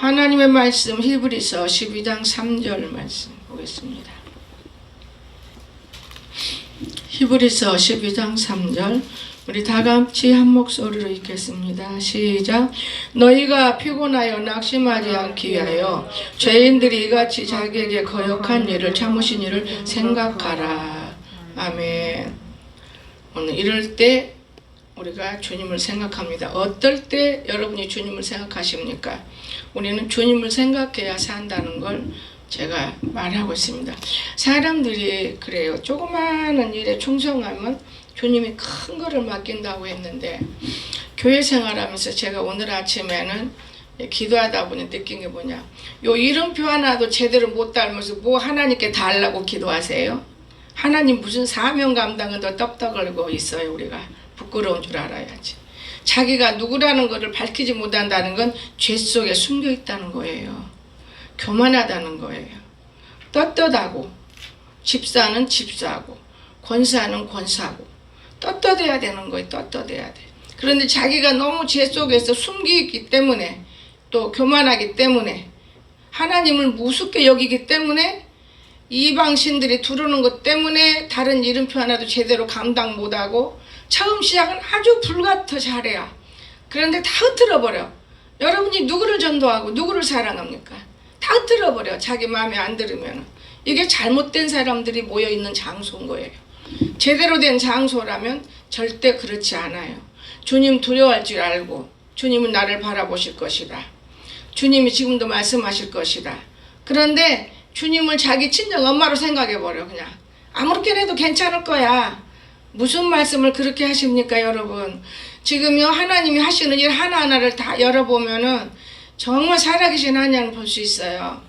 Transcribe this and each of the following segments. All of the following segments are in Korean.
하나님의 말씀 히브리서 12장 3절 말씀 보겠습니다. 히브리서 12장 3절 우리 다같이 한 목소리로 읽겠습니다. 시작. 너희가 피곤하여 낙심하지 않기 위하여 죄인들이 이같이 자기에게 거역한 일을 참으신 일을 생각하라. 아멘. 오늘 이럴 때 우리가 주님을 생각합니다. 어떨 때 여러분이 주님을 생각하십니까? 우리는 주님을 생각해야 산다는 걸 제가 말하고 있습니다. 사람들이 그래요. 조그마한 일에 충성하면 주님이 큰 거를 맡긴다고 했는데, 교회 생활하면서 제가 오늘 아침에는 기도하다 보니 느낀 게 뭐냐, 요 이름표 하나도 제대로 못 닮아서 뭐 하나님께 달라고 기도하세요? 하나님 무슨 사명 감당은 더 떡떡거리고 있어요. 우리가 부끄러운 줄 알아야지. 자기가 누구라는 것을 밝히지 못한다는 건 죄 속에 숨겨 있다는 거예요. 교만하다는 거예요. 떳떳하고, 집사는 집사하고, 권사는 권사하고, 떳떳해야 되는 거예요. 떳떳해야 돼. 그런데 자기가 너무 죄 속에서 숨기기 때문에, 또 교만하기 때문에, 하나님을 우습게 여기기 때문에, 이방신들이 두르는 것 때문에 다른 이름표 하나도 제대로 감당 못하고, 처음 시작은 아주 불같아 잘해야. 그런데 다 흩어버려. 여러분이 누구를 전도하고 누구를 사랑합니까? 다 흩어버려. 자기 마음에 안 들으면. 이게 잘못된 사람들이 모여있는 장소인 거예요. 제대로 된 장소라면 절대 그렇지 않아요. 주님 두려워할 줄 알고 주님은 나를 바라보실 것이다. 주님이 지금도 말씀하실 것이다. 그런데 주님을 자기 친정 엄마로 생각해버려. 그냥 아무렇게나 해도 괜찮을 거야. 무슨 말씀을 그렇게 하십니까, 여러분? 지금요, 하나님이 하시는 일 하나하나를 다 열어보면은 정말 살아계신 하나님을 볼 수 있어요.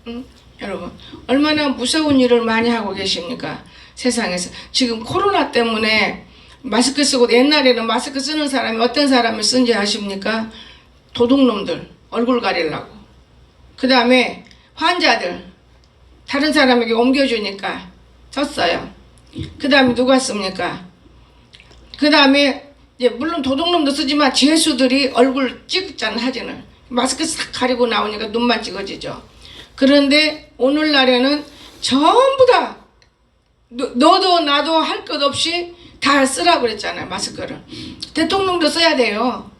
응? 여러분, 얼마나 무서운 일을 많이 하고 계십니까? 세상에서. 지금 코로나 때문에 마스크 쓰고, 옛날에는 마스크 쓰는 사람이 어떤 사람을 쓴지 아십니까? 도둑놈들, 얼굴 가리려고. 그 다음에 환자들, 다른 사람에게 옮겨주니까 썼어요. 그 다음에 누가 씁니까? 그 다음에 물론 도둑놈도 쓰지만 죄수들이 얼굴 찍잖아, 사진을. 마스크 싹 가리고 나오니까 눈만 찍어지죠. 그런데 오늘날에는 전부 다 너도 나도 할 것 없이 다 쓰라고 그랬잖아요, 마스크를. 대통령도 써야 돼요.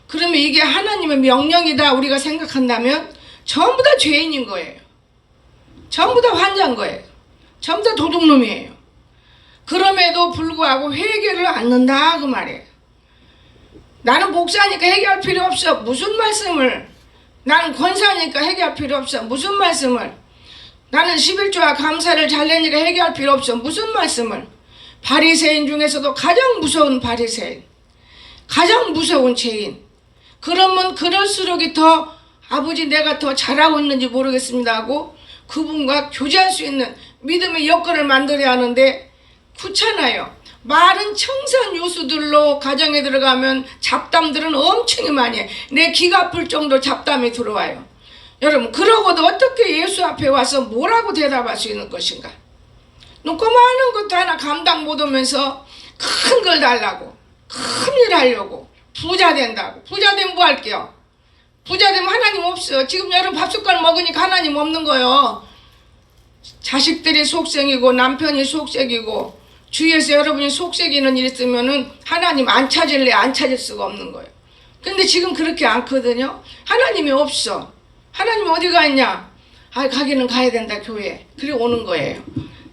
그러면 이게 하나님의 명령이다 우리가 생각한다면 전부 다 죄인인 거예요. 전부 다 환자인 거예요. 전부 다 도둑놈이에요. 그럼에도 불구하고 회개를 않는다 그 말이에요. 나는 목사니까 회개할 필요 없어. 무슨 말씀을. 나는 권사니까 회개할 필요 없어. 무슨 말씀을. 나는 11조와 감사를 잘 내니까 회개할 필요 없어. 무슨 말씀을. 바리새인 중에서도 가장 무서운 바리새인, 가장 무서운 죄인. 그러면 그럴수록이 더 아버지 내가 더 잘하고 있는지 모르겠습니다 하고 그분과 교제할 수 있는 믿음의 여건을 만들어야 하는데 귀찮아요. 말은 청산 요소들로 가정에 들어가면 잡담들은 엄청 많이 해. 내 기가 아플 정도 잡담이 들어와요. 여러분, 그러고도 어떻게 예수 앞에 와서 뭐라고 대답할 수 있는 것인가? 조그마한 것도 하나 감당 못하면서 큰 걸 달라고, 큰일 하려고, 부자 된다고. 부자 되면 뭐 할게요? 부자 되면 하나님 없어요. 지금 여러분 밥숟갈 먹으니까 하나님 없는 거예요. 자식들이 속생이고 남편이 속색이고 주위에서 여러분이 속색이는 일 있으면은 하나님 안 찾을래 안 찾을 수가 없는 거예요. 근데 지금 그렇게 않거든요. 하나님이 없어. 하나님 어디 가 있냐? 아, 가기는 가야 된다, 교회. 그래 오는 거예요.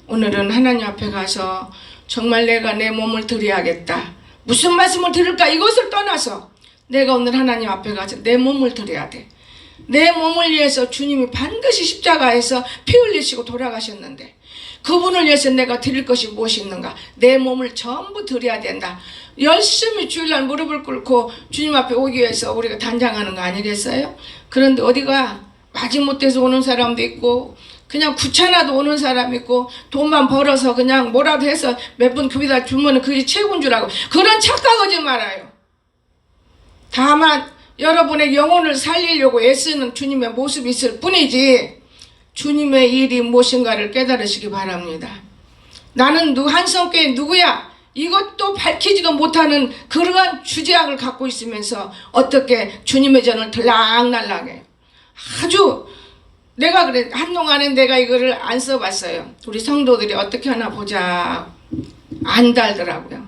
오늘은 하나님 앞에 가서 정말 내가 내 몸을 드려야겠다. 무슨 말씀을 들을까? 이것을 떠나서 내가 오늘 하나님 앞에 가서 내 몸을 드려야 돼. 내 몸을 위해서 주님이 반드시 십자가에서 피 흘리시고 돌아가셨는데 그분을 위해서 내가 드릴 것이 무엇이 있는가? 내 몸을 전부 드려야 된다. 열심히 주일날 무릎을 꿇고 주님 앞에 오기 위해서 우리가 단장하는 거 아니겠어요? 그런데 어디가 마지못해서 오는 사람도 있고 그냥 귀찮아도 오는 사람 있고 돈만 벌어서 그냥 뭐라도 해서 몇 분 교회다 주면 그게 최고인 줄 알고 그런 착각하지 말아요. 다만 여러분의 영혼을 살리려고 애쓰는 주님의 모습이 있을 뿐이지 주님의 일이 무엇인가를 깨달으시기 바랍니다. 나는 한성교회 누구야? 이것도 밝히지도 못하는 그러한 주제학을 갖고 있으면서 어떻게 주님의 전을 들락날락해. 아주 내가 그래 한동안에 내가 이거를 안 써봤어요. 우리 성도들이 어떻게 하나 보자 안 달더라고요.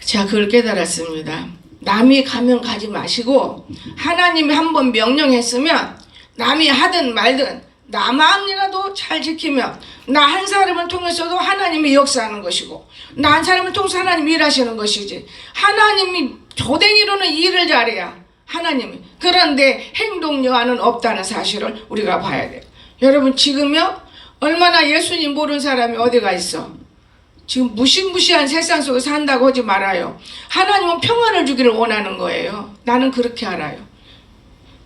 제가 그걸 깨달았습니다. 남이 가면 가지 마시고 하나님이 한번 명령했으면 남이 하든 말든 나만이라도 잘 지키면 나 한 사람을 통해서도 하나님이 역사하는 것이고 나 한 사람을 통해서 하나님이 일하시는 것이지 하나님이 조댕이로는 일을 잘해야 하나님이 그런데 행동 여하는 없다는 사실을 우리가 봐야 돼요. 여러분 지금요 얼마나 예수님 모르는 사람이 어디가 있어. 지금 무시무시한 세상 속에 산다고 하지 말아요. 하나님은 평안을 주기를 원하는 거예요. 나는 그렇게 알아요.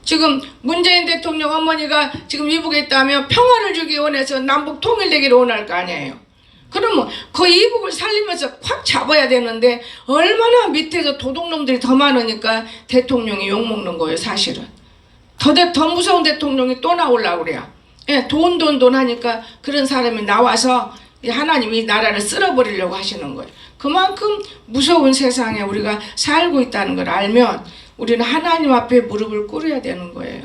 지금 문재인 대통령 어머니가 지금 이북에 있다면 평화를 주기 원해서 남북 통일되기를 원할 거 아니에요. 그러면 그 이북을 살리면서 확 잡아야 되는데 얼마나 밑에서 도둑놈들이 더 많으니까 대통령이 욕먹는 거예요. 사실은 더 무서운 대통령이 또 나오려고 그래요. 예, 돈 하니까 그런 사람이 나와서 하나님이 이 나라를 쓸어버리려고 하시는 거예요. 그만큼 무서운 세상에 우리가 살고 있다는 걸 알면 우리는 하나님 앞에 무릎을 꿇어야 되는 거예요.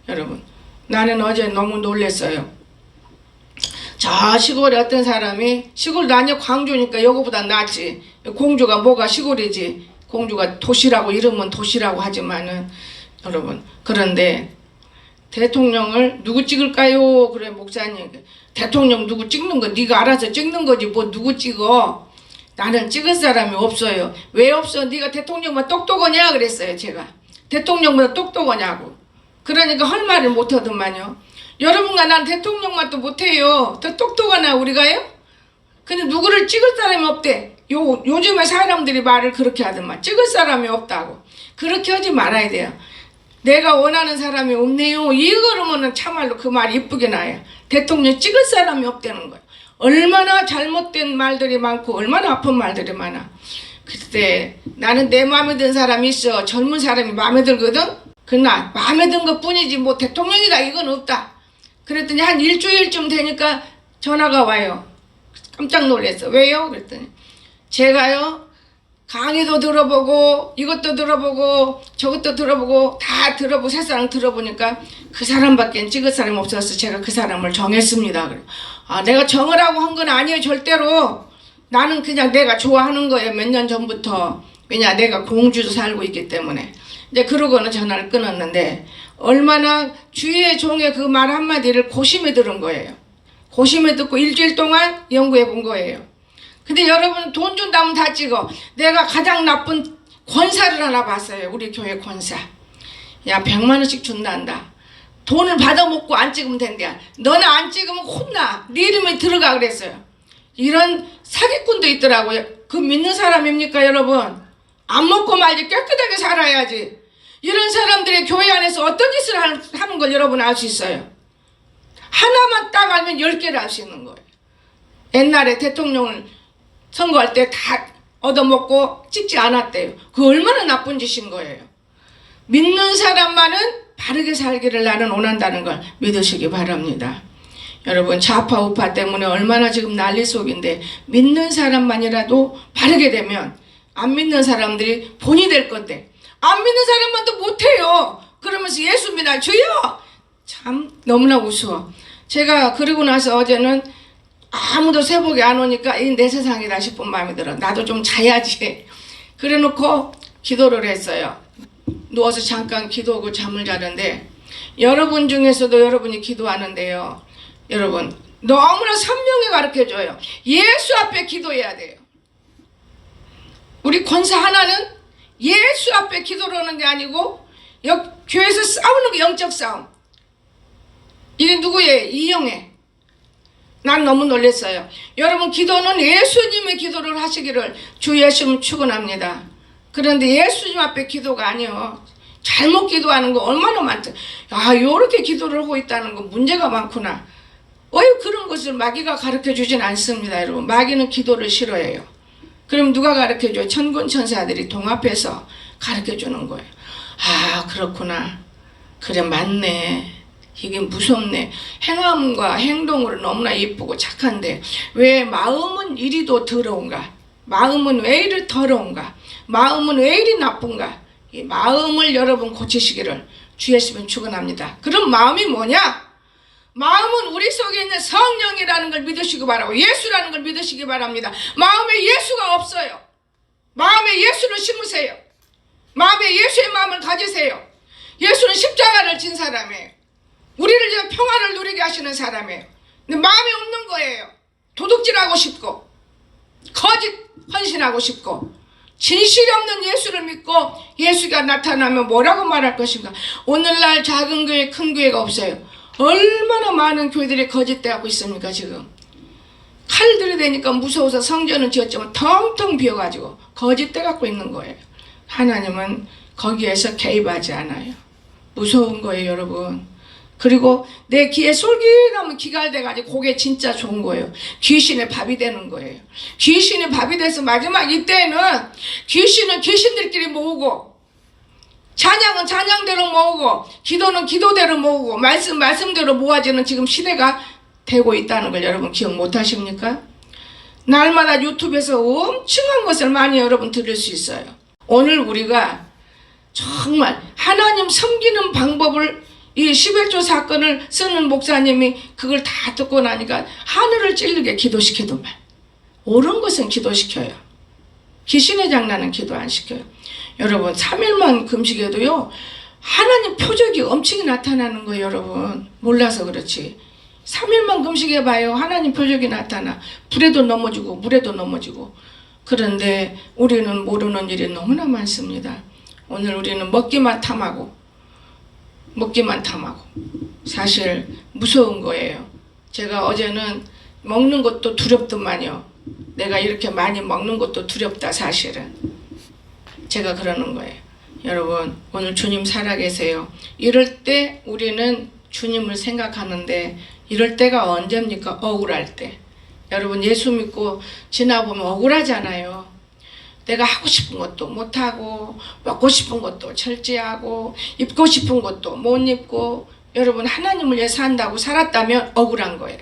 여러분 나는 어제 너무 놀랐어요. 저 시골에 어떤 사람이 시골도 아니고 광주니까 여기보다 낫지. 공주가 뭐가 시골이지. 공주가 도시라고 이름은 도시라고 하지만은 여러분 그런데 대통령을 누구 찍을까요? 그래 목사님 대통령 누구 찍는 거 네가 알아서 찍는 거지 뭐 누구 찍어. 나는 찍을 사람이 없어요. 왜 없어? 네가 대통령보다 똑똑하냐 그랬어요. 제가 대통령보다 똑똑하냐고. 그러니까 할 말을 못하더만요. 여러분과 난 대통령만도 못해요. 더 똑똑하나 우리가요? 근데 누구를 찍을 사람이 없대. 요즘에 사람들이 말을 그렇게 하더만 찍을 사람이 없다고. 그렇게 하지 말아야 돼요. 내가 원하는 사람이 없네요. 이거로는 참말로 그 말이 이쁘게 나요. 대통령 찍을 사람이 없다는 거예요. 얼마나 잘못된 말들이 많고 얼마나 아픈 말들이 많아. 그때 나는 내 마음에 든 사람이 있어. 젊은 사람이 마음에 들거든. 그러나 마음에 든 것뿐이지 뭐 대통령이다 이건 없다. 그랬더니 한 일주일쯤 되니까 전화가 와요. 깜짝 놀랐어. 왜요? 그랬더니 제가요 강의도 들어보고 이것도 들어보고 저것도 들어보고 다 들어보고 세상 들어보니까 그 사람밖에 찍을 사람이 없어서 제가 그 사람을 정했습니다. 그래. 아 내가 정하라고 한 건 아니에요. 절대로. 나는 그냥 내가 좋아하는 거예요. 몇 년 전부터. 왜냐 내가 공주도 살고 있기 때문에. 이제 그러고는 전화를 끊었는데 얼마나 주위의 종의 그 말 한마디를 고심해 들은 거예요. 고심해 듣고 일주일 동안 연구해 본 거예요. 근데 여러분 돈 준다면 다 찍어. 내가 가장 나쁜 권사를 하나 봤어요. 우리 교회 권사. 야 100만 원씩 준단다. 돈을 받아먹고 안 찍으면 된대. 너는 안 찍으면 혼나. 네 이름이 들어가 그랬어요. 이런 사기꾼도 있더라고요. 그 믿는 사람입니까 여러분? 안 먹고 말지 깨끗하게 살아야지. 이런 사람들이 교회 안에서 어떤 짓을 하는 걸 여러분 알 수 있어요. 하나만 딱 알면 10개를 알 수 있는 거예요. 옛날에 대통령을 선거할 때 다 얻어먹고 찍지 않았대요. 그 얼마나 나쁜 짓인 거예요. 믿는 사람만은 바르게 살기를 나는 원한다는 걸 믿으시기 바랍니다. 여러분 좌파 우파 때문에 얼마나 지금 난리 속인데 믿는 사람만이라도 바르게 되면 안 믿는 사람들이 본이 될 건데 안 믿는 사람만도 못해요. 그러면서 예수 믿어 주여 참 너무나 우스워. 제가 그러고 나서 어제는 아무도 새벽에 안 오니까 이 내 세상이다 싶은 마음이 들어. 나도 좀 자야지. 그래 놓고 기도를 했어요. 누워서 잠깐 기도하고 잠을 자는데 여러분 중에서도 여러분이 기도하는데요. 여러분 너무나 선명히 가르쳐줘요. 예수 앞에 기도해야 돼요. 우리 권사 하나는 예수 앞에 기도를 하는 게 아니고 교회에서 싸우는 게 영적 싸움. 이게 누구예요? 이영애. 난 너무 놀랐어요. 여러분 기도는 예수님의 기도를 하시기를 주 예수님 축원합니다. 그런데 예수님 앞에 기도가 아니요. 잘못 기도하는 거 얼마나 많죠. 아 요렇게 기도를 하고 있다는 거 문제가 많구나. 왜 그런 것을 마귀가 가르쳐주진 않습니다. 여러분 마귀는 기도를 싫어해요. 그럼 누가 가르쳐줘요? 천군 천사들이 동합해서 가르쳐주는 거예요. 아 그렇구나. 그래 맞네. 이게 무섭네. 행함과 행동으로 너무나 예쁘고 착한데 왜 마음은 이리도 더러운가? 마음은 왜 이리 더러운가? 마음은 왜 이리 나쁜가? 이 마음을 여러분 고치시기를 주 예수는 죽어납니다. 그럼 마음이 뭐냐? 마음은 우리 속에 있는 성령이라는 걸 믿으시기 바라고 예수라는 걸 믿으시기 바랍니다. 마음에 예수가 없어요. 마음에 예수를 심으세요. 마음에 예수의 마음을 가지세요. 예수는 십자가를 진 사람이에요. 우리를 위해 평화를 누리게 하시는 사람이에요. 근데 마음이 없는 거예요. 도둑질하고 싶고 거짓 헌신하고 싶고 진실이 없는 예수를 믿고 예수가 나타나면 뭐라고 말할 것인가? 오늘날 작은 교회 큰 교회가 없어요. 얼마나 많은 교회들이 거짓대하고 있습니까? 지금 칼 들이대니까 무서워서 성전은 지었지만 텅텅 비어가지고 거짓대 갖고 있는 거예요. 하나님은 거기에서 개입하지 않아요. 무서운 거예요, 여러분. 그리고 내 귀에 솔깃하면 귀가 돼가지고 그게 진짜 좋은 거예요. 귀신의 밥이 되는 거예요. 귀신의 밥이 돼서 마지막 이때는 귀신은 귀신들끼리 모으고 찬양은 찬양대로 모으고 기도는 기도대로 모으고 말씀대로 모아지는 지금 시대가 되고 있다는 걸 여러분 기억 못하십니까? 날마다 유튜브에서 엄청난 것을 많이 여러분 들을 수 있어요. 오늘 우리가 정말 하나님 섬기는 방법을 이 11조 사건을 쓰는 목사님이 그걸 다 듣고 나니까 하늘을 찔르게 기도시키더만. 옳은 것은 기도시켜요. 귀신의 장난은 기도 안 시켜요. 여러분 3일만 금식해도요 하나님 표적이 엄청이 나타나는 거예요. 여러분 몰라서 그렇지. 3일만 금식해봐요. 하나님 표적이 나타나. 불에도 넘어지고 물에도 넘어지고. 그런데 우리는 모르는 일이 너무나 많습니다. 오늘 우리는 먹기만 탐하고 사실 무서운 거예요. 제가 어제는 먹는 것도 두렵더만요. 내가 이렇게 많이 먹는 것도 두렵다. 사실은 제가 그러는 거예요. 여러분 오늘 주님 살아계세요. 이럴 때 우리는 주님을 생각하는데 이럴 때가 언제입니까? 억울할 때. 여러분 예수 믿고 지나보면 억울하잖아요. 내가 하고 싶은 것도 못하고 먹고 싶은 것도 절제하고 입고 싶은 것도 못 입고 여러분 하나님을 위해 산다고 살았다면 억울한 거예요.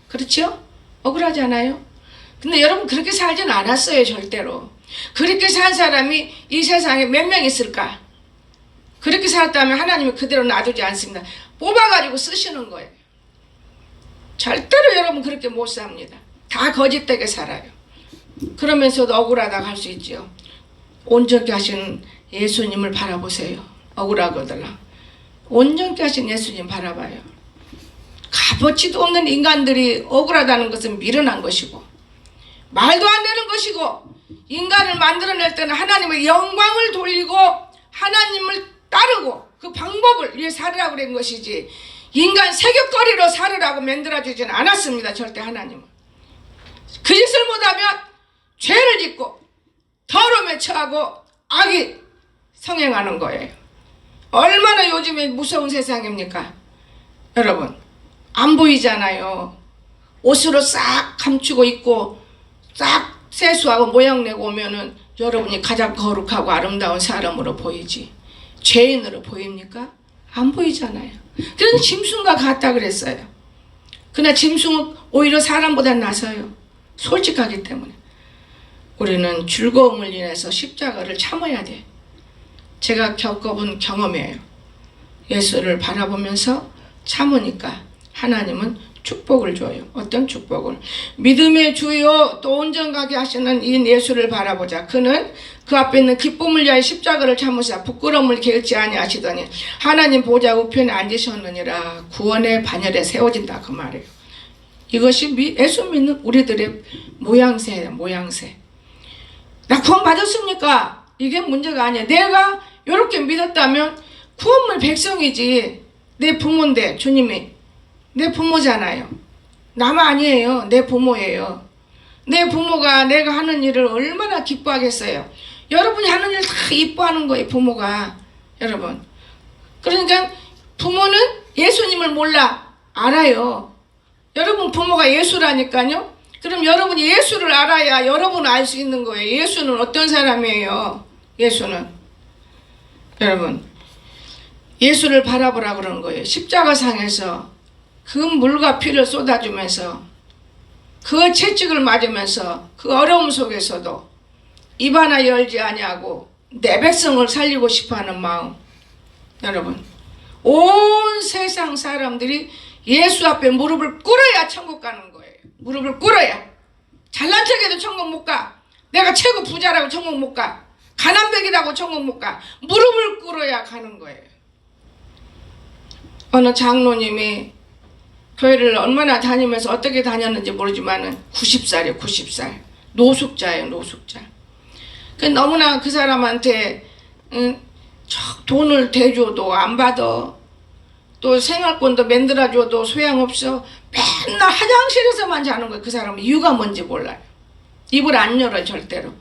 그렇죠? 억울하잖아요. 근데 여러분 그렇게 살진 않았어요. 절대로. 그렇게 산 사람이 이 세상에 몇 명 있을까? 그렇게 살았다면 하나님이 그대로 놔두지 않습니다. 뽑아가지고 쓰시는 거예요. 절대로 여러분 그렇게 못 삽니다. 다 거짓되게 살아요. 그러면서도 억울하다고 할 수 있죠. 온전케 하신 예수님을 바라보세요. 억울하거들라. 온전케 하신 예수님 바라봐요. 값어치도 없는 인간들이 억울하다는 것은 미련한 것이고 말도 안 되는 것이고 인간을 만들어낼 때는 하나님의 영광을 돌리고 하나님을 따르고 그 방법을 위해 살으라고 그런 것이지 인간 세격거리로 살으라고 만들어주지는 않았습니다. 절대 하나님은. 그 짓을 못하면 죄를 짓고 더러움에 처하고 악이 성행하는 거예요. 얼마나 요즘에 무서운 세상입니까? 여러분 안 보이잖아요. 옷으로 싹 감추고 있고 싹 세수하고 모양내고 오면은 여러분이 가장 거룩하고 아름다운 사람으로 보이지 죄인으로 보입니까? 안 보이잖아요. 그래서 짐승과 같다 그랬어요. 그러나 짐승은 오히려 사람보다 나서요. 솔직하기 때문에. 우리는 즐거움을 인해서 십자가를 참아야 돼. 제가 겪어본 경험이에요. 예수를 바라보면서 참으니까 하나님은 축복을 줘요. 어떤 축복을? 믿음의 주요 또 온전하게 하시는 이 예수를 바라보자. 그는 그 앞에 있는 기쁨을 위하여 십자가를 참으사 부끄러움을 게을지 아니하시더니 하나님 보좌 우편에 앉으셨느니라. 구원의 반열에 세워진다 그 말이에요. 이것이 예수 믿는 우리들의 모양새예요. 모양새. 나 구원 받았습니까? 이게 문제가 아니야. 내가 이렇게 믿었다면 구원물 백성이지. 내 부모인데 주님이 내 부모잖아요. 남 아니에요. 내 부모예요. 내 부모가 내가 하는 일을 얼마나 기뻐하겠어요. 여러분이 하는 일 다 이뻐하는 거예요. 부모가. 여러분. 그러니까 부모는 예수님을 몰라. 알아요. 여러분 부모가 예수라니까요. 그럼 여러분이 예수를 알아야 여러분은 알 수 있는 거예요. 예수는 어떤 사람이에요? 예수는 여러분 예수를 바라보라 그런 거예요. 십자가상에서 그 물과 피를 쏟아주면서 그 채찍을 맞으면서 그 어려움 속에서도 입 하나 열지 아니하고 내 백성을 살리고 싶어하는 마음. 여러분 온 세상 사람들이 예수 앞에 무릎을 꿇어야 천국 가는 거예요. 무릎을 꿇어야. 잘난 척해도 천국 못 가. 내가 최고 부자라고 천국 못 가. 가난백이라고 천국 못 가. 무릎을 꿇어야 가는 거예요. 어느 장로님이 교회를 얼마나 다니면서 어떻게 다녔는지 모르지만 90살이에요. 90살. 노숙자예요. 노숙자. 너무나 그 사람한테 돈을 대줘도 안 받아. 또 생활권도 만들어줘도 소용없어. 맨날 화장실에서만 자는 거예요. 그 사람은 이유가 뭔지 몰라요. 입을 안 열어요. 절대로.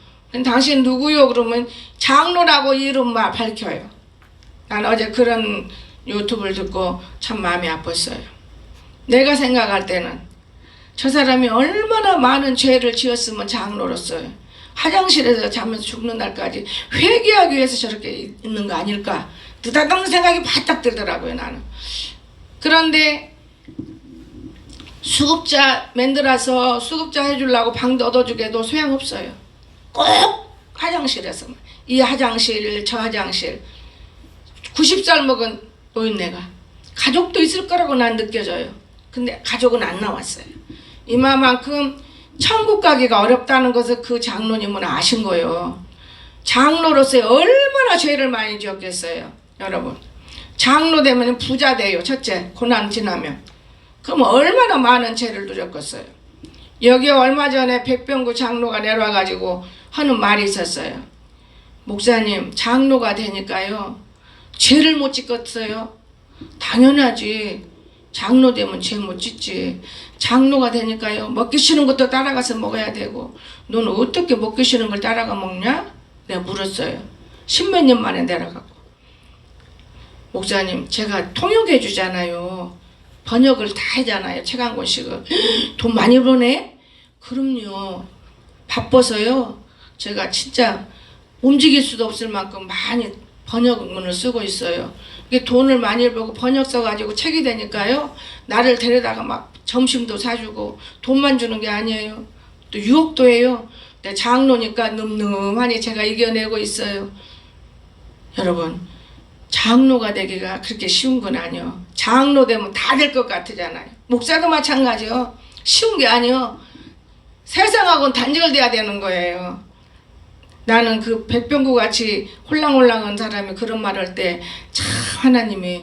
당신 누구요? 그러면 장로라고 이름만 밝혀요. 난 어제 그런 유튜브를 듣고 참 마음이 아팠어요. 내가 생각할 때는 저 사람이 얼마나 많은 죄를 지었으면 장로로서요. 화장실에서 자면서 죽는 날까지 회개하기 위해서 저렇게 있는 거 아닐까? 느닷없는 생각이 바짝 들더라고요. 나는. 그런데 수급자 만들어서 수급자 해주려고 방도 얻어주게도 소용없어요. 꼭 화장실에서만. 이 화장실 저 화장실. 90살 먹은 노인네가 가족도 있을 거라고 난 느껴져요. 근데 가족은 안 나왔어요. 이만큼 천국 가기가 어렵다는 것을 그 장로님은 아신 거예요. 장로로서 얼마나 죄를 많이 지었겠어요. 여러분, 장로 되면 부자 돼요. 첫째, 고난 지나면. 그럼 얼마나 많은 죄를 누렸겠어요. 여기 얼마 전에 백병구 장로가 내려와가지고 하는 말이 있었어요. 목사님, 장로가 되니까요 죄를 못 짓겠어요. 당연하지. 장로 되면 죄 못 짓지. 장로가 되니까요 먹기 싫은 것도 따라가서 먹어야 되고. 너는 어떻게 먹기 싫은 걸 따라가 먹냐? 내가 물었어요. 10몇 년 만에 내려가고. 목사님, 제가 통역해 주잖아요. 번역을 다 하잖아요. 책 한 권씩을. 돈 많이 버네? 그럼요. 바빠서요. 제가 진짜 움직일 수도 없을 만큼 많이 번역문을 쓰고 있어요. 이게 돈을 많이 벌고 번역 써가지고 책이 되니까요. 나를 데려다가 막 점심도 사주고 돈만 주는 게 아니에요. 또 유혹도 해요. 근데 장로니까 늠름하니 제가 이겨내고 있어요. 여러분, 장로가 되기가 그렇게 쉬운 건 아니에요. 장로 되면 다 될 것 같으잖아요. 목사도 마찬가지요. 쉬운 게 아니에요. 세상하고는 단절돼야 되는 거예요. 나는 그 백병구 같이 홀랑홀랑한 사람이 그런 말을 할 때 참 하나님이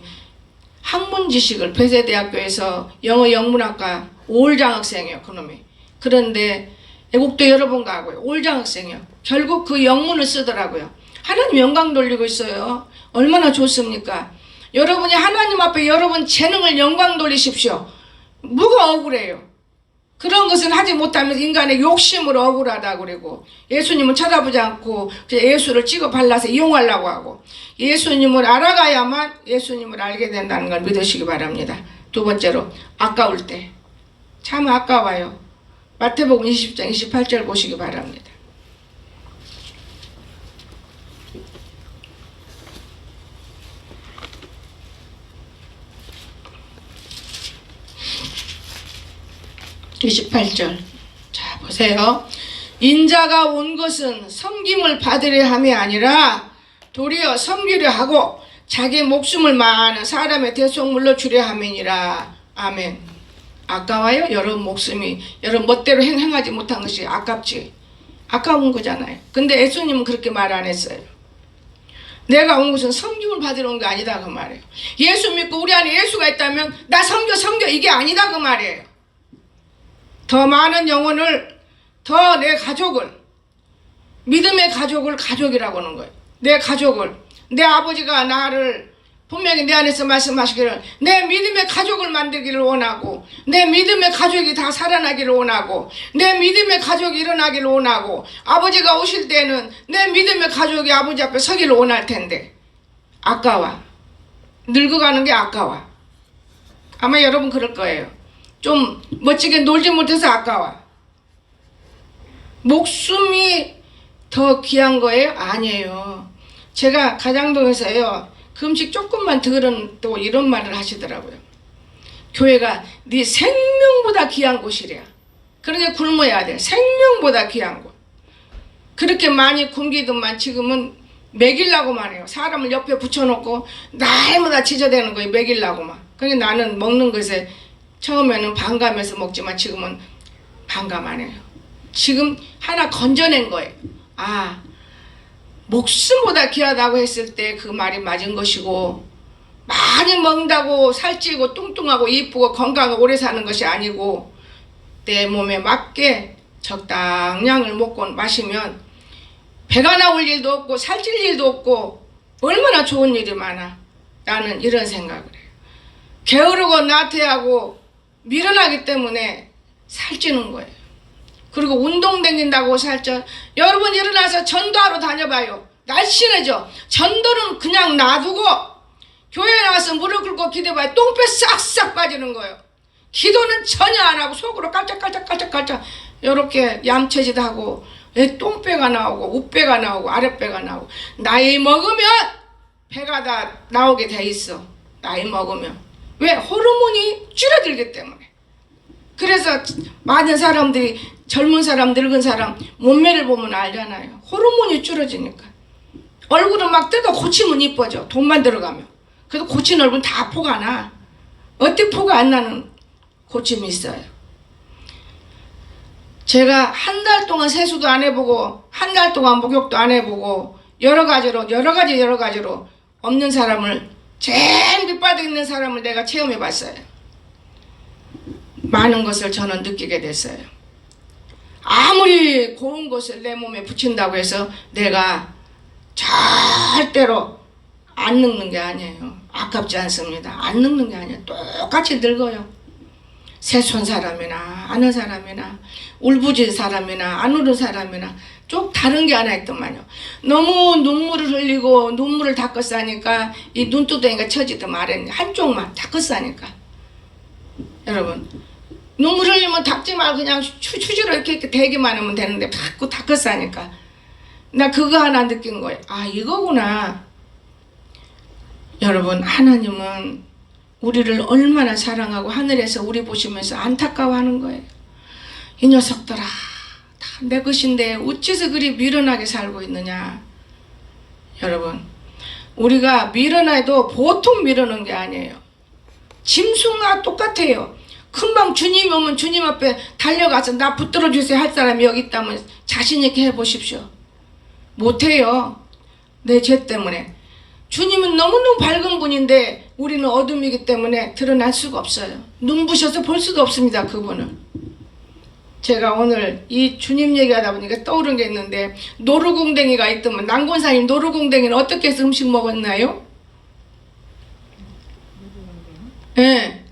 학문 지식을 배세대학교에서 영어 영문학과 5월 장학생이에요. 그놈이. 그런데 애국도 여러 번 가고요. 5월 장학생이요. 결국 그 영문을 쓰더라고요. 하나님 영광 돌리고 있어요. 얼마나 좋습니까? 여러분이 하나님 앞에 여러분 재능을 영광 돌리십시오. 뭐가 억울해요? 그런 것은 하지 못하면서 인간의 욕심으로 억울하다고 그러고, 예수님을 쳐다보지 않고 예수를 찍어 발라서 이용하려고 하고, 예수님을 알아가야만 예수님을 알게 된다는 걸 믿으시기 바랍니다. 두 번째로, 아까울 때. 참 아까워요. 마태복음 20장 28절 보시기 바랍니다. (28절) 자 보세요. 인자가 온 것은 섬김을 받으려 함이 아니라 도리어 섬기려 하고 자기 목숨을 많은 사람의 대속물로 주려 함이니라. 아멘. 아까워요? 여러분 목숨이 여러분 멋대로 행하지 못한 것이 아깝지. 아까운 거잖아요. 근데 예수님은 그렇게 말 안 했어요. 내가 온 것은 섬김을 받으러 온 게 아니다 그 말이에요. 예수 믿고 우리 안에 예수가 있다면 나 섬겨 이게 아니다 그 말이에요. 더 많은 영혼을, 더 내 가족을, 믿음의 가족을 가족이라고 하는 거예요. 내 가족을, 내 아버지가 나를 분명히 내 안에서 말씀하시기를 내 믿음의 가족을 만들기를 원하고, 내 믿음의 가족이 다 살아나기를 원하고, 내 믿음의 가족이 일어나기를 원하고, 아버지가 오실 때는 내 믿음의 가족이 아버지 앞에 서기를 원할 텐데 아까워. 늙어가는 게 아까워. 아마 여러분 그럴 거예요. 좀 멋지게 놀지 못해서 아까워. 목숨이 더 귀한 거예요? 아니에요. 제가 가장동에서요 금식 조금만 들은 또 이런 말을 하시더라고요. 교회가 네 생명보다 귀한 곳이래. 그러니까 굶어야 돼. 생명보다 귀한 곳. 그렇게 많이 굶기더만 지금은 먹이려고만 해요. 사람을 옆에 붙여놓고 날마다 지저대는 거예요. 먹이려고만. 그러니까 나는 먹는 것에 처음에는 반감해서 먹지만 지금은 반감 안 해요. 지금 하나 건져낸 거예요. 아, 목숨보다 귀하다고 했을 때 그 말이 맞은 것이고, 많이 먹는다고 살찌고 뚱뚱하고 이쁘고 건강하고 오래 사는 것이 아니고, 내 몸에 맞게 적당량을 먹고 마시면 배가 나올 일도 없고 살찔 일도 없고 얼마나 좋은 일이 많아. 나는 이런 생각을 해요. 게으르고 나태하고 미련하기 때문에 살찌는 거예요. 그리고 운동 다닌다고 살쪄. 여러분 일어나서 전도하러 다녀봐요. 날씬해져. 전도는 그냥 놔두고 교회에 나와서 무릎 꿇고 기도해봐요. 똥배 싹싹 빠지는 거예요. 기도는 전혀 안 하고 속으로 깔짝깔짝깔짝깔짝 이렇게 얌체짓하고 똥배가 나오고 우배가 나오고 아랫배가 나오고. 나이 먹으면 배가 다 나오게 돼 있어. 나이 먹으면. 왜? 호르몬이 줄어들기 때문에. 그래서 많은 사람들이, 젊은 사람, 늙은 사람 몸매를 보면 알잖아요. 호르몬이 줄어지니까. 얼굴은 막 뜯어 고치면 이뻐져. 돈만 들어가면. 그래도 고친 얼굴은 다 포가 나. 어떻게 포가 안 나는 고침이 있어요. 제가 한 달 동안 세수도 안 해보고 한 달 동안 목욕도 안 해보고 여러 가지로 없는 사람을, 제일 밑바닥 있는 사람을 내가 체험해 봤어요. 많은 것을 저는 느끼게 됐어요. 아무리 고운 것을 내 몸에 붙인다고 해서 내가 절대로 안 늙는 게 아니에요. 아깝지 않습니다. 안 늙는 게 아니에요. 똑같이 늙어요. 세손 사람이나 아는 사람이나 울부짖은 사람이나 안 우는 사람이나 좀 다른 게 하나 있더만요. 너무 눈물을 흘리고 눈물을 닦았으니까 이 눈두덩이가 처지듯 말했네. 한쪽만 닦았으니까. 여러분, 눈물 흘리면 닦지 말고 그냥 휴지로 이렇게 대기만 하면 되는데 자꾸 닦았으니까. 나 그거 하나 느낀 거예요. 아, 이거구나. 여러분, 하나님은 우리를 얼마나 사랑하고 하늘에서 우리 보시면서 안타까워하는 거예요. 이 녀석들아, 다 내 것인데 어째서 그리 미련하게 살고 있느냐. 여러분, 우리가 미련해도 보통 미련한 게 아니에요. 짐승과 똑같아요. 금방 주님이 오면 주님 앞에 달려가서 나 붙들어 주세요 할 사람이 여기 있다면 자신 있게 해보십시오. 못해요. 내 죄 때문에. 주님은 너무너무 밝은 분인데 우리는 어둠이기 때문에 드러날 수가 없어요. 눈부셔서 볼 수도 없습니다. 그분은. 제가 오늘 이 주님 얘기하다 보니까 떠오른 게 있는데, 노루궁뎅이가 있더만. 난권사님, 노루궁뎅이는 어떻게 해서 음식 먹었나요? 예, 네.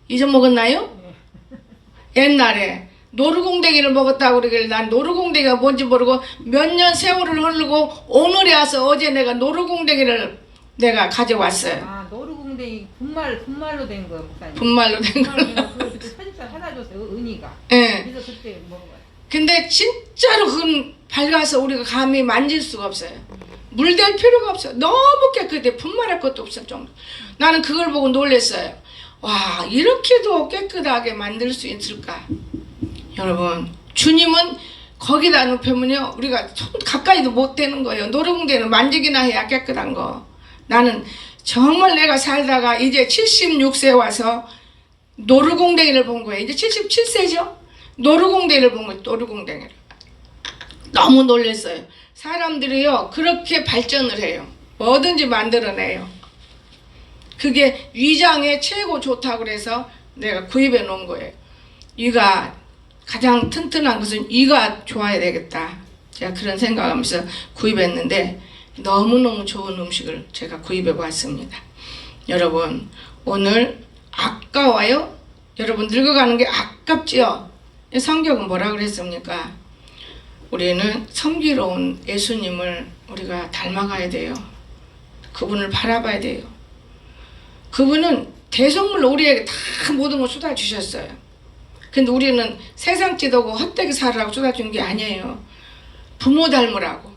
잊어먹었나요? 옛날에 노루궁뎅이를 먹었다고 그러길래 난 노루궁뎅이가 뭔지 모르고 몇 년 세월을 흐르고 오늘에 와서 어제 내가 노루궁뎅이를 내가 가져왔어요. 아, 노루궁뎅이 분말로 된 거, 목사님. 분말로 된 거. 그때 편집자 하나 줬어요, 은희가. 예. 그래서 그때 먹어요. 근데 진짜로 그건 밝아서 우리가 감히 만질 수가 없어요. 물댈 필요가 없어요. 너무 깨끗해. 분말할 것도 없을 정도. 나는 그걸 보고 놀랐어요. 와, 이렇게도 깨끗하게 만들 수 있을까? 여러분, 주님은 거기다 눕히면요, 우리가 손 가까이도 못 대는 거예요. 노루궁뎅이는 만지기나 해야 깨끗한 거. 나는 정말 내가 살다가 이제 76세 와서 노루궁뎅이를 본 거예요. 이제 77세죠? 노루궁뎅이를 본 거예요. 노루궁뎅이를. 너무 놀랐어요. 사람들이요, 그렇게 발전을 해요. 뭐든지 만들어내요. 그게 위장에 최고 좋다고 그래서 내가 구입해 놓은 거예요. 이가 가장 튼튼한 것은 이가 좋아야 되겠다. 제가 그런 생각하면서 구입했는데 너무너무 좋은 음식을 제가 구입해 보았습니다. 여러분, 오늘 아까워요? 여러분, 늙어가는 게 아깝지요? 성경은 뭐라 그랬습니까? 우리는 성기로운 예수님을 우리가 닮아가야 돼요. 그분을 바라봐야 돼요. 그분은 대성물로 우리에게 다 모든 걸 쏟아주셨어요. 근데 우리는 세상 찌르고 헛되게 살으라고 쏟아준 게 아니에요. 부모 닮으라고.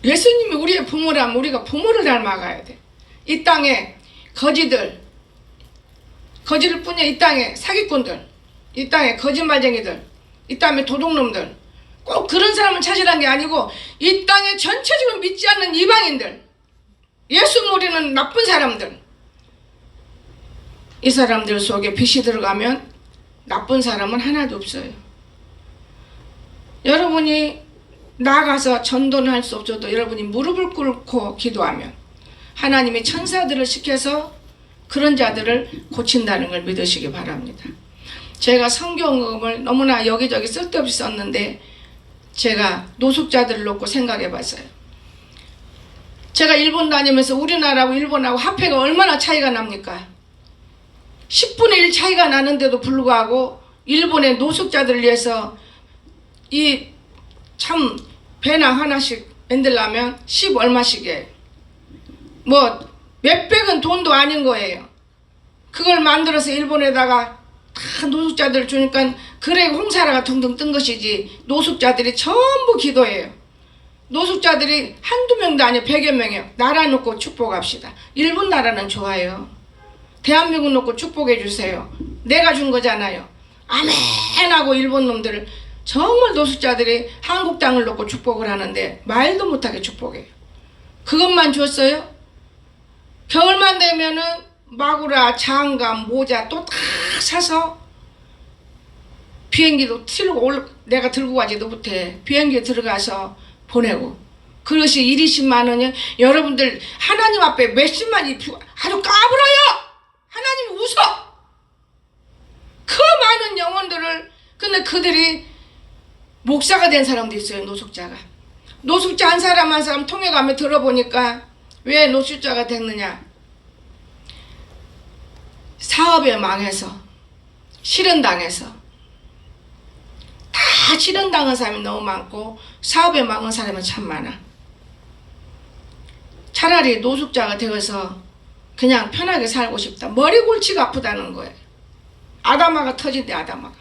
예수님이 우리의 부모라면 우리가 부모를 닮아가야 돼. 이 땅에 거지들, 거지를 뿐이야. 이 땅에 사기꾼들, 이 땅에 거짓말쟁이들, 이 땅에 도둑놈들 꼭 그런 사람을 찾으라는 게 아니고 이 땅에 전체적으로 믿지 않는 이방인들, 예수 모르는 나쁜 사람들, 이 사람들 속에 빛이 들어가면 나쁜 사람은 하나도 없어요. 여러분이 나가서 전도는 할 수 없어도 여러분이 무릎을 꿇고 기도하면 하나님이 천사들을 시켜서 그런 자들을 고친다는 걸 믿으시기 바랍니다. 제가 성경을 너무나 여기저기 쓸데없이 썼는데 제가 노숙자들을 놓고 생각해 봤어요. 제가 일본 다니면서 우리나라하고 일본하고 화폐가 얼마나 차이가 납니까? 10분의 1 차이가 나는데도 불구하고 일본의 노숙자들을 위해서 이 참 배낭 하나씩 만들려면 10 얼마씩이에요. 뭐 몇백은 돈도 아닌 거예요. 그걸 만들어서 일본에다가 다 노숙자들 주니까 그래 홍사라가 둥둥 뜬 것이지 노숙자들이 전부 기도해요. 노숙자들이 한두 명도 아니에요. 100여 명이에요. 나라 놓고 축복합시다. 일본 나라는 좋아요. 대한민국 놓고 축복해 주세요. 내가 준 거잖아요. 아멘 하고 일본 놈들을 정말 노숙자들이 한국 땅을 놓고 축복을 하는데 말도 못하게 축복해요. 그것만 줬어요? 겨울만 되면은 마구라, 장갑, 모자 또 다 사서 비행기도 내가 들고 가지도 못해. 비행기에 들어가서 보내고. 그것이 120만 원이 여러분들 하나님 앞에 몇십만이 아주 까불어요. 하나님 웃어. 그 많은 영혼들을 근데 그들이 목사가 된 사람도 있어요. 노숙자가. 노숙자 한 사람 한 사람 통역하며 들어보니까 왜 노숙자가 됐느냐. 사업에 망해서 실현당해서 다 실현당한 사람이 너무 많고 사업에 망한 사람이 참 많아. 차라리 노숙자가 되어서 그냥 편하게 살고 싶다. 머리 골치가 아프다는 거예요. 아담아가 터진대. 아담아가.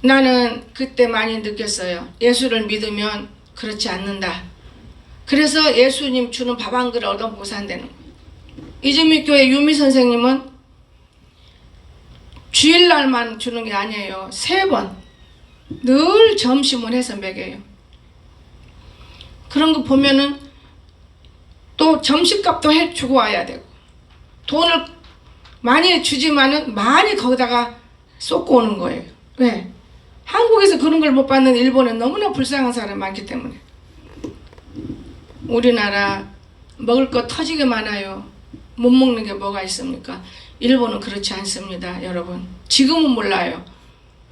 나는 그때 많이 느꼈어요. 예수를 믿으면 그렇지 않는다. 그래서 예수님 주는 밥 한 그릇 얻어먹고 산다는 거예요. 이주민교회 유미 선생님은 주일날만 주는 게 아니에요. 3번 늘 점심을 해서 먹여요. 그런 거 보면은 또 점심값도 해주고 와야 되고 돈을 많이 주지만은 많이 거기다가 쏟고 오는 거예요. 왜? 한국에서 그런 걸 못 받는 일본은 너무나 불쌍한 사람이 많기 때문에. 우리나라 먹을 거 터지게 많아요. 못 먹는 게 뭐가 있습니까? 일본은 그렇지 않습니다. 여러분 지금은 몰라요.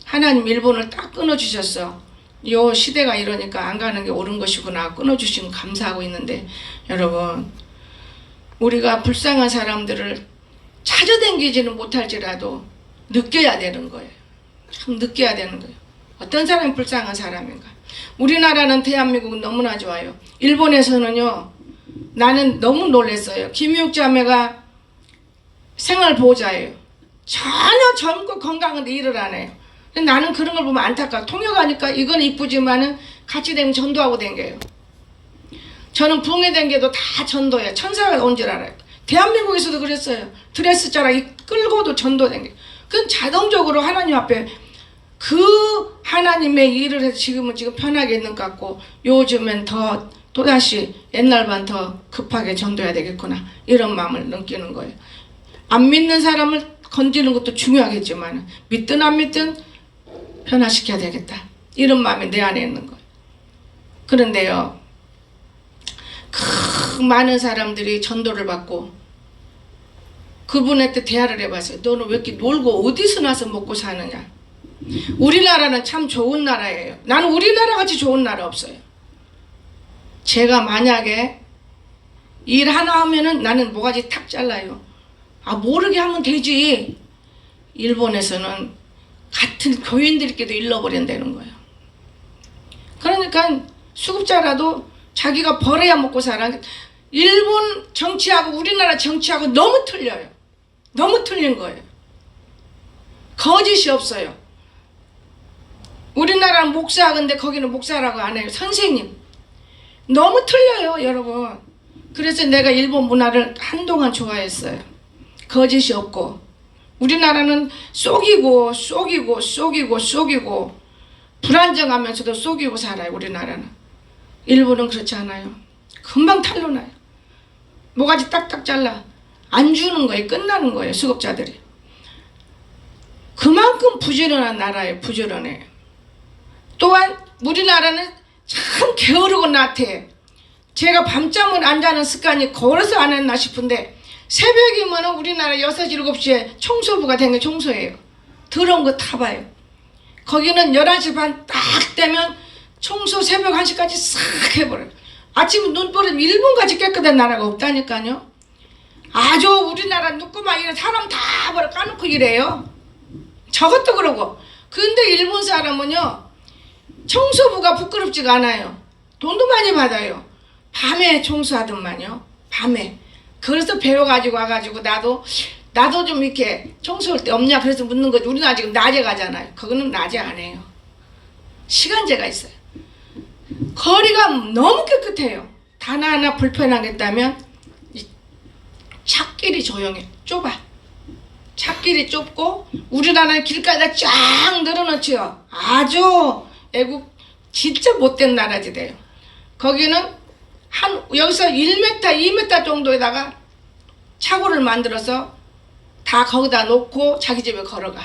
하나님 일본을 딱 끊어주셨어. 요 시대가 이러니까 안 가는 게 옳은 것이구나 끊어주시면 감사하고 있는데 여러분 우리가 불쌍한 사람들을 찾아다니지는 못할지라도 느껴야 되는 거예요. 참 느껴야 되는 거예요. 어떤 사람이 불쌍한 사람인가. 우리나라는 대한민국은 너무나 좋아요. 일본에서는요 나는 너무 놀랐어요. 김유육 자매가 생활보호자예요. 전혀 젊고 건강한데 일을 안 해요. 근데 나는 그런 걸 보면 안타까워. 통역하니까 이건 이쁘지만은 같이 되면 전도하고 댕겨요. 저는 붕에 댕겨도 다 전도해요. 천사가 온 줄 알아요. 대한민국에서도 그랬어요. 드레스 자락 끌고도 전도 댕겨요. 그건 자동적으로 하나님 앞에 그 하나님의 일을 해서 지금 편하게 있는 것 같고 요즘엔 또다시 옛날만 더 급하게 전도해야 되겠구나 이런 마음을 느끼는 거예요. 안 믿는 사람을 건지는 것도 중요하겠지만 믿든 안 믿든 변화시켜야 되겠다 이런 마음이 내 안에 있는 거예요. 그런데요 그 많은 사람들이 전도를 받고 그분한테 대화를 해봤어요. 너는 왜 이렇게 놀고 어디서 나서 먹고 사느냐. 우리나라는 참 좋은 나라예요. 나는 우리나라 같이 좋은 나라 없어요. 제가 만약에 일 하나 하면은 나는 모가지 탁 잘라요. 아 모르게 하면 되지. 일본에서는 같은 교인들끼리도 잃어버린다는 거예요. 그러니까 수급자라도 자기가 벌어야 먹고 살아. 일본 정치하고 우리나라 정치하고 너무 틀려요. 너무 틀린 거예요. 거짓이 없어요. 우리나라는 목사하는데 거기는 목사라고 안 해요. 선생님. 너무 틀려요 여러분. 그래서 내가 일본 문화를 한동안 좋아했어요. 거짓이 없고 우리나라는 속이고 불안정하면서도 속이고 살아요. 우리나라는. 일본은 그렇지 않아요. 금방 탄로나요. 모가지 딱딱 잘라 안 주는 거예요. 끝나는 거예요. 수급자들이. 그만큼 부지런한 나라예요. 부지런해요. 또한 우리나라는 참 게으르고 나태해요. 제가 밤잠을 안 자는 습관이 걸어서 안 했나 싶은데 새벽이면 우리나라 6, 7시에 청소부가 된 게 청소예요. 더러운 거 다 봐요. 거기는 11시 반 딱 되면 청소 새벽 1시까지 싹 해버려요. 아침 눈 뿌리면 일본같이 깨끗한 나라가 없다니까요. 아주 우리나라 누구만 이래 사람 다 버려 까놓고 이래요. 저것도 그러고. 근데 일본 사람은요 청소부가 부끄럽지가 않아요. 돈도 많이 받아요. 밤에 청소하더만요. 밤에. 그래서 배워가지고 와가지고 나도 좀 이렇게 청소할 때 없냐 그래서 묻는 거지. 우리는 아직 낮에 가잖아요. 거기는 낮에 안 해요. 시간제가 있어요. 거리가 너무 깨끗해요. 단 하나 불편한 게 있다면 찻길이 조용해. 좁아. 찻길이 좁고 우리나라는 길가에다 쫙 늘어놓지요. 아주 애국 진짜 못된 나라지 돼요. 거기는 여기서 1m, 2m 정도에다가 차고를 만들어서 다 거기다 놓고 자기 집에 걸어가.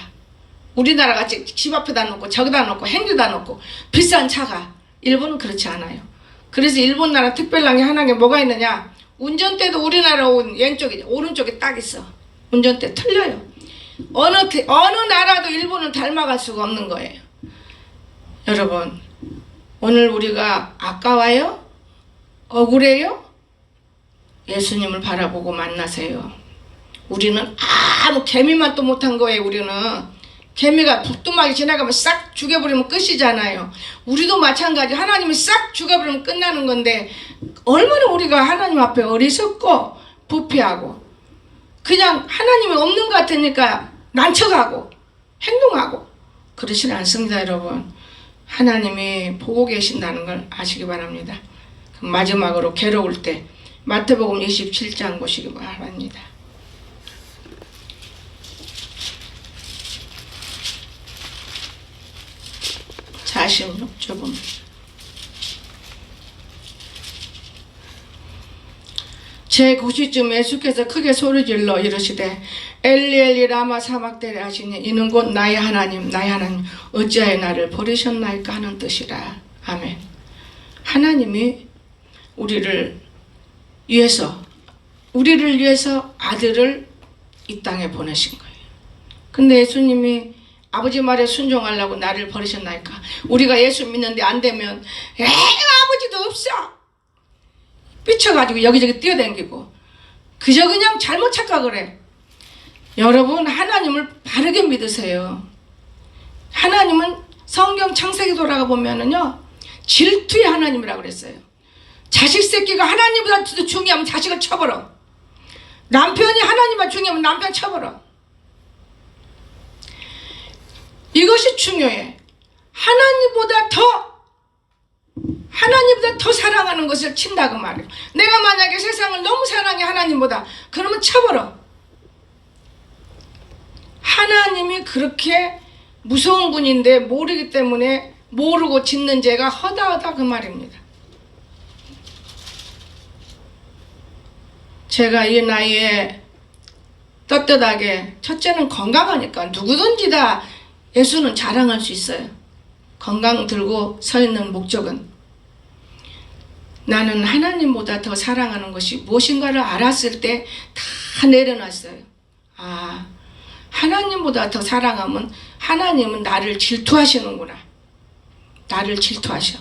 우리나라 같이 집 앞에다 놓고 저기다 놓고 행주다 놓고 비싼 차가. 일본은 그렇지 않아요. 그래서 일본 나라 특별한 게 하나가 뭐가 있느냐. 운전대도 우리나라 왼쪽에 오른쪽에 딱 있어. 운전대 틀려요. 어느 나라도 일본을 닮아갈 수가 없는 거예요. 여러분 오늘 우리가 아까워요? 억울해요? 예수님을 바라보고 만나세요. 우리는 아무 개미만 또 못한 거예요. 우리는 개미가 북두막이 지나가면 싹 죽여버리면 끝이잖아요. 우리도 마찬가지. 하나님이 싹 죽여버리면 끝나는 건데 얼마나 우리가 하나님 앞에 어리석고 부패하고 그냥 하나님이 없는 것 같으니까 난척하고 행동하고 그러진 않습니다. 여러분 하나님이 보고 계신다는 걸 아시기 바랍니다. 마지막으로 괴로울 때 마태복음 27장 보시기 바랍니다. 자 46조 제9시쯤 예수께서 크게 소리질러 이르시되 엘리 엘리 라마 사막대리 하시니 이는 곧 나의 하나님 어찌하여 나를 버리셨나이까 하는 뜻이라. 아멘. 하나님이 우리를 위해서 아들을 이 땅에 보내신 거예요. 근데 예수님이 아버지 말에 순종하려고 나를 버리셨나이까. 우리가 예수 믿는데 안 되면 아버지도 없어 삐쳐가지고 여기저기 뛰어다니고 그저 그냥 잘못 착각을 해. 여러분 하나님을 바르게 믿으세요. 하나님은 성경 창세기 돌아가 보면은요 질투의 하나님이라고 그랬어요. 자식 새끼가 하나님보다 더 중요하면 자식을 쳐버려. 남편이 하나님보다 중요하면 남편 쳐버려. 이것이 중요해. 하나님보다 더 사랑하는 것을 친다고 말이에요. 내가 만약에 세상을 너무 사랑해 하나님보다 그러면 쳐버려. 하나님이 그렇게 무서운 분인데 모르기 때문에 모르고 짓는 죄가 허다하다 그 말입니다. 제가 이 나이에 떳떳하게 첫째는 건강하니까 누구든지 다 예수는 자랑할 수 있어요. 건강 들고 서 있는 목적은 나는 하나님보다 더 사랑하는 것이 무엇인가를 알았을 때 다 내려놨어요. 아, 하나님보다 더 사랑하면 하나님은 나를 질투하시는구나. 나를 질투하셔.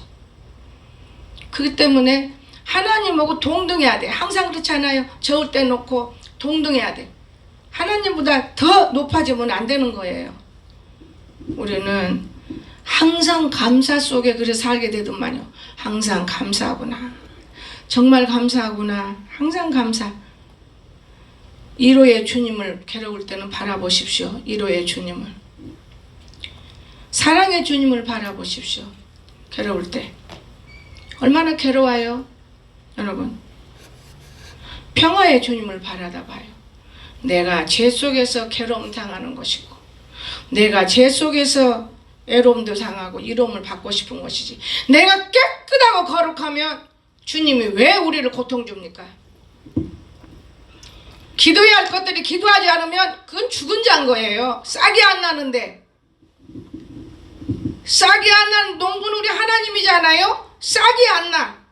그렇기 때문에 하나님하고 동등해야 돼. 항상 그렇잖아요. 저을 때 놓고 동등해야 돼. 하나님보다 더 높아지면 안 되는 거예요. 우리는 항상 감사 속에 그래 살게 되더만요. 항상 감사하구나. 정말 감사하구나. 항상 감사. 1호의 주님을 괴로울 때는 바라보십시오. 1호의 주님을. 사랑의 주님을 바라보십시오. 괴로울 때. 얼마나 괴로워요? 여러분. 평화의 주님을 바라다 봐요. 내가 죄 속에서 괴로움 당하는 것이고 내가 죄 속에서 애로움도 상하고 이로움을 받고 싶은 것이지. 내가 깨끗하고 거룩하면 주님이 왜 우리를 고통 줍니까? 기도해야 할 것들이 기도하지 않으면 그건 죽은 자인 거예요. 싹이 안 나는데. 싹이 안 나는 농부는 우리 하나님이잖아요. 싹이 안 나.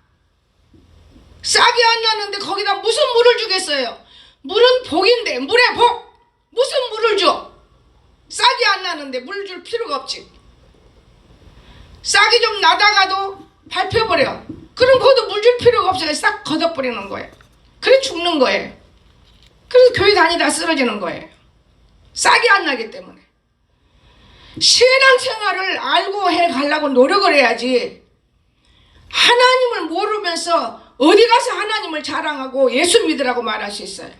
싹이 안 나는데 거기다 무슨 물을 주겠어요? 물은 복인데 물의 복. 무슨 물을 줘? 싹이 안 나는데 물 줄 필요가 없지. 싹이 좀 나다가도 밟혀버려. 그럼 거기도 물 줄 필요가 없어요. 싹 걷어버리는 거예요. 그래 죽는 거예요. 그래서 교회 다니다 쓰러지는 거예요. 싹이 안 나기 때문에. 신앙생활을 알고 해가려고 노력을 해야지. 하나님을 모르면서 어디 가서 하나님을 자랑하고 예수 믿으라고 말할 수 있어요.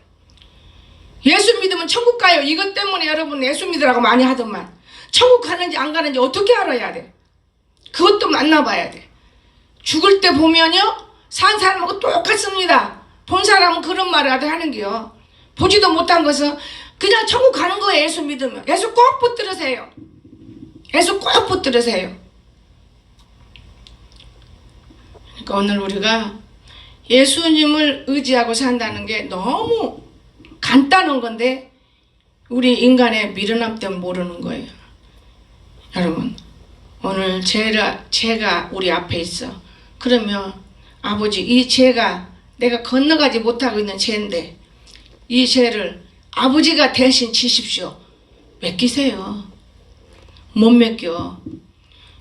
예수 믿으면 천국 가요. 이것 때문에 여러분 예수 믿으라고 많이 하더만. 천국 가는지 안 가는지 어떻게 알아야 돼? 그것도 만나봐야 돼. 죽을 때 보면요, 산 사람하고 똑같습니다. 본 사람은 그런 말을 하는게요. 보지도 못한 것은 그냥 천국 가는 거예요. 예수 믿으면. 예수 꼭 붙들으세요. 예수 꼭 붙들으세요. 그러니까 오늘 우리가 예수님을 의지하고 산다는 게 너무 간단한 건데 우리 인간의 미련함 때문에 모르는 거예요. 여러분, 오늘 죄가 우리 앞에 있어. 그러면 아버지, 이 죄가 내가 건너가지 못하고 있는 죄인데 이 죄를 아버지가 대신 지십시오. 맡기세요. 못 맡겨.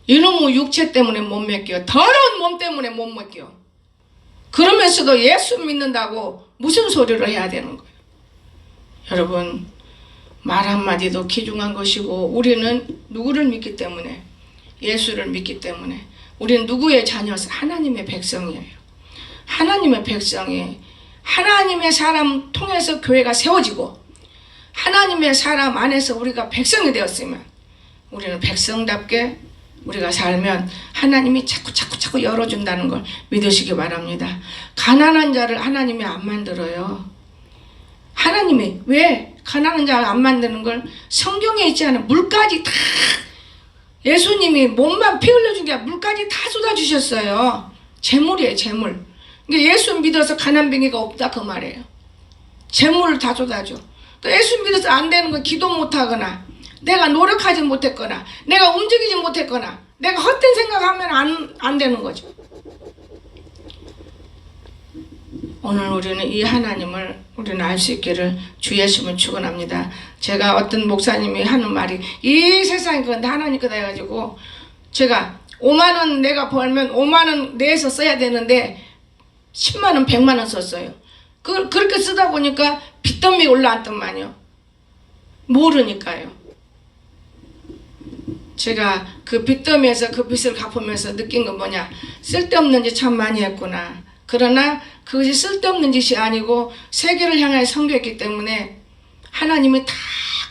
이놈의 육체 때문에 못 맡겨. 더러운 몸 때문에 못 맡겨. 그러면서도 예수 믿는다고 무슨 소리를 해야 되는 거예요? 여러분, 말 한마디도 귀중한 것이고 우리는 누구를 믿기 때문에? 예수를 믿기 때문에. 우리는 누구의 자녀서? 하나님의 백성이에요. 하나님의 백성이 하나님의 사람 통해서 교회가 세워지고 하나님의 사람 안에서 우리가 백성이 되었으면 우리는 백성답게 우리가 살면 하나님이 자꾸 열어준다는 걸 믿으시기 바랍니다. 가난한 자를 하나님이 안 만들어요. 하나님이 왜 가난한 자를 안 만드는 걸 성경에 있지 않은 물까지 다 예수님이 몸만 피 흘려준 게 물까지 다 쏟아주셨어요. 재물이에요, 재물. 그러니까 예수 믿어서 가난뱅이가 없다 그 말이에요. 재물을 다 쏟아줘. 또 예수 믿어서 안 되는 건 기도 못하거나 내가 노력하지 못했거나 내가 움직이지 못했거나 내가 헛된 생각하면 안 되는 거죠. 오늘 우리는 이 하나님을 우리는 알 수 있기를 주 예수님을 축원합니다. 제가 어떤 목사님이 하는 말이 이 세상이 그건 다 하나님 거다 해가지고 제가 5만 원 내가 벌면 5만 원 내에서 써야 되는데 10만 원 100만 원 썼어요. 그렇게 쓰다 보니까 빚더미 올라왔더만요. 모르니까요. 제가 그 빚더미에서 그 빚을 갚으면서 느낀 건 뭐냐, 쓸데없는 짓 참 많이 했구나. 그러나 그것이 쓸데없는 짓이 아니고 세계를 향해 선교했기 때문에 하나님이 다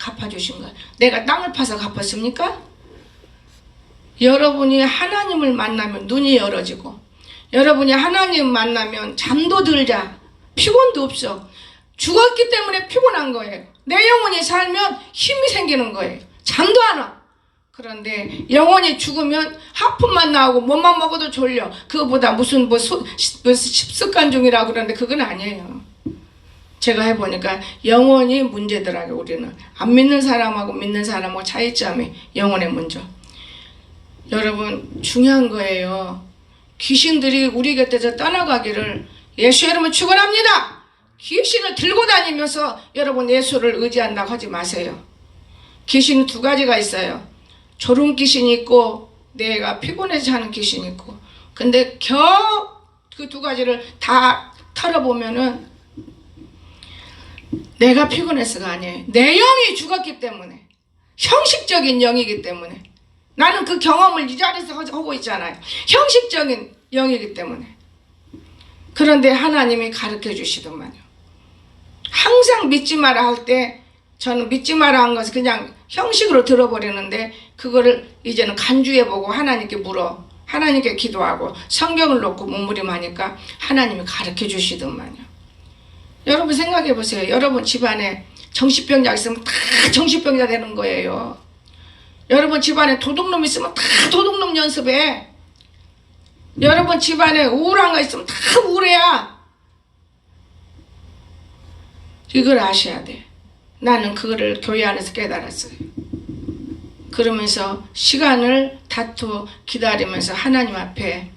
갚아주신 거예요. 내가 땅을 파서 갚았습니까? 여러분이 하나님을 만나면 눈이 열어지고 여러분이 하나님 만나면 잠도 들자 피곤도 없어. 죽었기 때문에 피곤한 거예요. 내 영혼이 살면 힘이 생기는 거예요. 잠도 안 와. 그런데 영혼이 죽으면 하품만 나오고 뭐만 먹어도 졸려. 그거보다 무슨 습관 중이라고 그러는데 그건 아니에요. 제가 해보니까 영혼이 문제더라고요. 우리는 안 믿는 사람하고 믿는 사람하고 차이점이 영혼의 문제. 여러분 중요한 거예요. 귀신들이 우리 곁에서 떠나가기를 예수 이름으로 축원합니다. 귀신을 들고 다니면서 여러분 예수를 의지한다고 하지 마세요. 귀신은 두 가지가 있어요. 졸음 귀신이 있고 내가 피곤해서 하는 귀신이 있고. 근데 겨우 그 두 가지를 다 털어보면은 내가 피곤해서가 아니에요. 내 영이 죽었기 때문에. 형식적인 영이기 때문에. 나는 그 경험을 이 자리에서 하고 있잖아요. 형식적인 영이기 때문에. 그런데 하나님이 가르쳐 주시더만요. 항상 믿지 마라 할 때 저는 믿지 마라 한 것을 그냥 형식으로 들어버리는데 그거를 이제는 간주해보고 하나님께 물어. 하나님께 기도하고 성경을 놓고 몸부림하니까 하나님이 가르쳐 주시더만요. 여러분 생각해 보세요. 여러분 집안에 정신병자 있으면 다 정신병자 되는 거예요. 여러분 집안에 도둑놈 있으면 다 도둑놈 연습해. 여러분 집안에 우울한 거 있으면 다 우울해야. 이걸 아셔야 돼. 나는 그거를 교회 안에서 깨달았어요. 그러면서 시간을 다투 기다리면서 하나님 앞에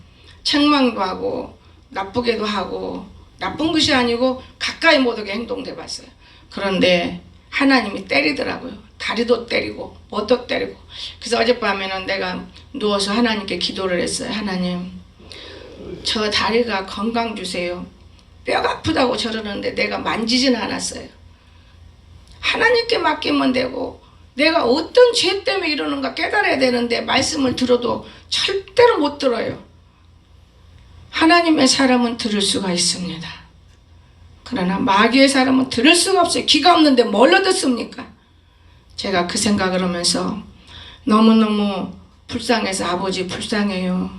책망도 하고 나쁘게도 하고, 나쁜 것이 아니고 가까이 못 오게 행동돼 봤어요. 그런데 하나님이 때리더라고요. 다리도 때리고 뭣도 때리고. 그래서 어젯밤에는 내가 누워서 하나님께 기도를 했어요. 하나님, 저 다리가 건강 주세요. 뼈가 아프다고 저러는데 내가 만지진 않았어요. 하나님께 맡기면 되고, 내가 어떤 죄 때문에 이러는가 깨달아야 되는데 말씀을 들어도 절대로 못 들어요. 하나님의 사람은 들을 수가 있습니다. 그러나 마귀의 사람은 들을 수가 없어요. 귀가 없는데 뭘로 듣습니까? 제가 그 생각을 하면서 너무너무 불쌍해서, 아버지 불쌍해요.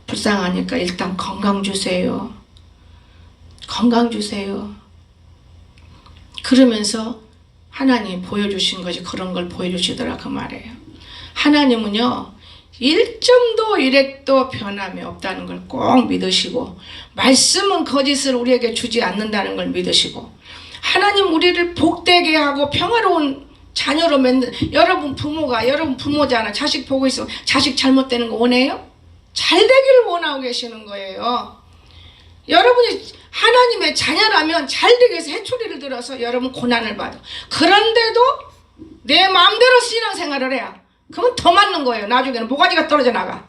불쌍하니까 일단 건강 주세요. 건강 주세요. 그러면서 하나님 보여주신 것이 그런 걸 보여주시더라 그 말이에요. 하나님은요 1점도 1핵도 변함이 없다는 걸 꼭 믿으시고, 말씀은 거짓을 우리에게 주지 않는다는 걸 믿으시고, 하나님 우리를 복되게 하고 평화로운 자녀로 만든, 여러분 부모잖아. 자식 보고 있으면 자식 잘못되는 거 원해요? 잘 되기를 원하고 계시는 거예요. 여러분이 하나님의 자녀라면 잘 되기 위해서 해초리를 들어서 여러분 고난을 받아. 그런데도 내 마음대로 신앙생활을 해야, 그러면 더 맞는 거예요. 나중에는 모가지가 떨어져 나가.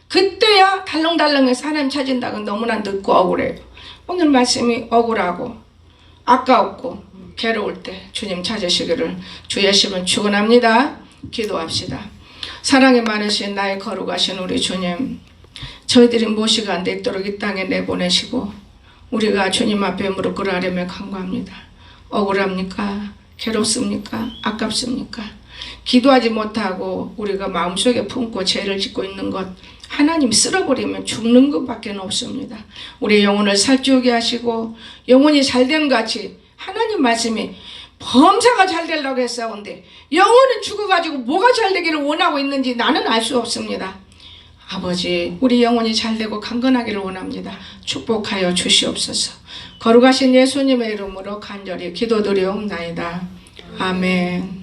그때야 달렁달렁해서 하나님 찾은다고 너무나 늦고 억울해요. 오늘 말씀이 억울하고 아까웠고 괴로울 때 주님 찾으시기를 주 예수님은 축원합니다. 기도합시다. 사랑이 많으신 나의 거룩하신 우리 주님, 저희들이 무엇이가 안 되도록 이 땅에 내보내시고 우리가 주님 앞에 무릎 꿇으려며 간구합니다. 억울합니까? 괴롭습니까? 아깝습니까? 기도하지 못하고 우리가 마음속에 품고 죄를 짓고 있는 것, 하나님 쓸어버리면 죽는 것밖에 없습니다. 우리 영혼을 살찌우게 하시고 영혼이 잘된 같이, 하나님 말씀이 범사가 잘 되려고 했사온데 영혼은 죽어가지고 뭐가 잘 되기를 원하고 있는지 나는 알 수 없습니다. 아버지, 우리 영혼이 잘되고 강건하기를 원합니다. 축복하여 주시옵소서. 거룩하신 예수님의 이름으로 간절히 기도드리옵나이다. 아멘.